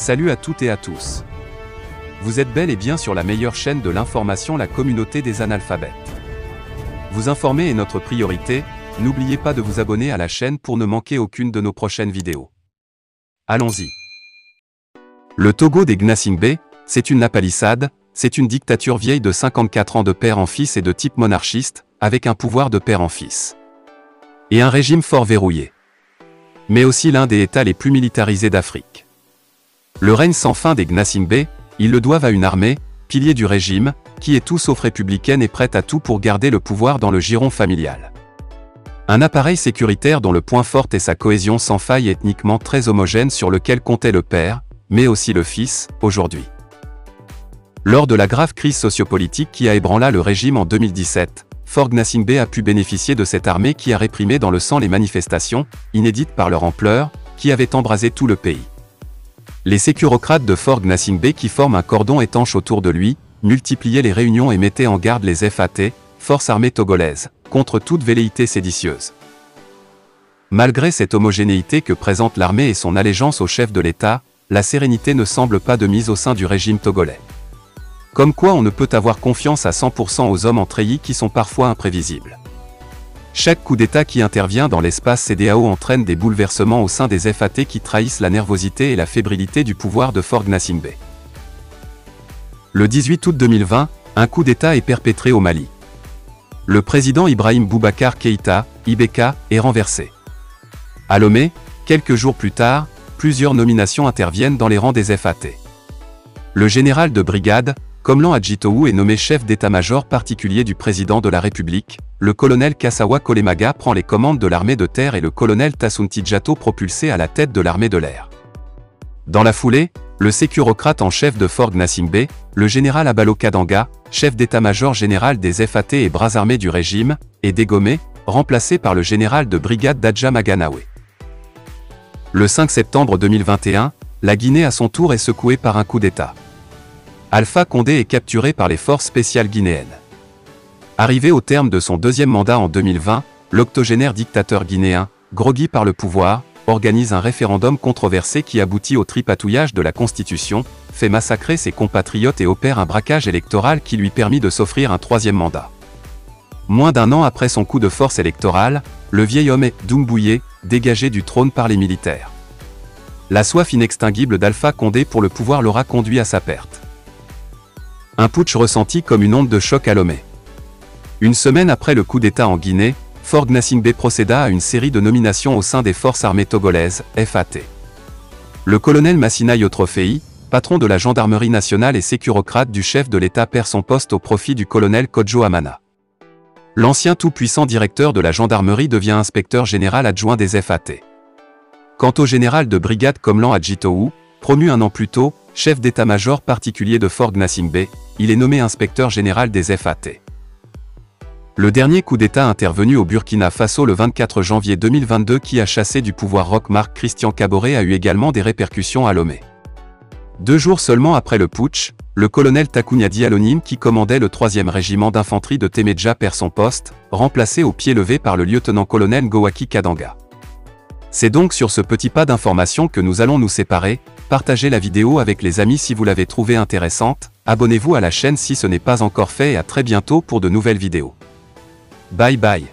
Salut à toutes et à tous. Vous êtes bel et bien sur la meilleure chaîne de l'information, la communauté des analphabètes. Vous informer est notre priorité, n'oubliez pas de vous abonner à la chaîne pour ne manquer aucune de nos prochaines vidéos. Allons-y. Le Togo des Gnassingbé, c'est une lapalissade, c'est une dictature vieille de 54 ans de père en fils et de type monarchiste, avec un pouvoir de père en fils. Et un régime fort verrouillé. Mais aussi l'un des États les plus militarisés d'Afrique. Le règne sans fin des Gnassingbé, ils le doivent à une armée, pilier du régime, qui est tout sauf républicaine et prête à tout pour garder le pouvoir dans le giron familial. Un appareil sécuritaire dont le point fort est sa cohésion sans faille ethniquement très homogène sur lequel comptait le père, mais aussi le fils, aujourd'hui. Lors de la grave crise sociopolitique qui a ébranlé le régime en 2017, Fort Gnassingbé a pu bénéficier de cette armée qui a réprimé dans le sang les manifestations, inédites par leur ampleur, qui avaient embrasé tout le pays. Les sécurocrates de Fort Gnassingbé qui forment un cordon étanche autour de lui, multipliaient les réunions et mettaient en garde les FAT, Forces armées togolaises, contre toute velléité séditieuse. Malgré cette homogénéité que présente l'armée et son allégeance au chef de l'État, la sérénité ne semble pas de mise au sein du régime togolais. Comme quoi on ne peut avoir confiance à 100% aux hommes en treillis qui sont parfois imprévisibles. Chaque coup d'État qui intervient dans l'espace CEDEAO entraîne des bouleversements au sein des FAT qui trahissent la nervosité et la fébrilité du pouvoir de Fort Gnassingbé. Le 18 août 2020, un coup d'État est perpétré au Mali. Le président Ibrahim Boubacar Keïta, IBK, est renversé. À Lomé, quelques jours plus tard, plusieurs nominations interviennent dans les rangs des FAT. Le général de brigade, Komlan Adjitowu, est nommé chef d'état-major particulier du président de la République, le colonel Kassawa Kolemaga prend les commandes de l'armée de terre et le colonel Tassounti Djato propulsé à la tête de l'armée de l'air. Dans la foulée, le sécurocrate en chef de Fort Gnassingbé, le général Abalo Kadanga, chef d'état-major général des FAT et bras armés du régime, est dégommé, remplacé par le général de brigade Dadja Maganawe. Le 5 septembre 2021, la Guinée à son tour est secouée par un coup d'État. Alpha Condé est capturé par les forces spéciales guinéennes. Arrivé au terme de son deuxième mandat en 2020, l'octogénaire dictateur guinéen, groggy par le pouvoir, organise un référendum controversé qui aboutit au tripatouillage de la Constitution, fait massacrer ses compatriotes et opère un braquage électoral qui lui permit de s'offrir un troisième mandat. Moins d'un an après son coup de force électoral, le vieil homme est, Doumbouya, dégagé du trône par les militaires. La soif inextinguible d'Alpha Condé pour le pouvoir l'aura conduit à sa perte. Un putsch ressenti comme une onde de choc à Lomé. Une semaine après le coup d'État en Guinée, Fort Gnassingbé procéda à une série de nominations au sein des forces armées togolaises, FAT. Le colonel Massina Yotrofei, patron de la gendarmerie nationale et sécurocrate du chef de l'État, perd son poste au profit du colonel Kodjo Amana. L'ancien tout-puissant directeur de la gendarmerie devient inspecteur général adjoint des FAT. Quant au général de brigade Komlan Adjitowu, promu un an plus tôt, chef d'état-major particulier de Fort Gnassingbé, il est nommé inspecteur général des FAT. Le dernier coup d'État intervenu au Burkina Faso le 24 janvier 2022 qui a chassé du pouvoir Roch-Marc Christian Kaboré a eu également des répercussions à Lomé. 2 jours seulement après le putsch, le colonel Takounyadi Alonim qui commandait le 3e régiment d'infanterie de Témédja perd son poste, remplacé au pied levé par le lieutenant-colonel Ngowaki Kadanga. C'est donc sur ce petit pas d'information que nous allons nous séparer. Partagez la vidéo avec les amis si vous l'avez trouvée intéressante, abonnez-vous à la chaîne si ce n'est pas encore fait et à très bientôt pour de nouvelles vidéos. Bye bye.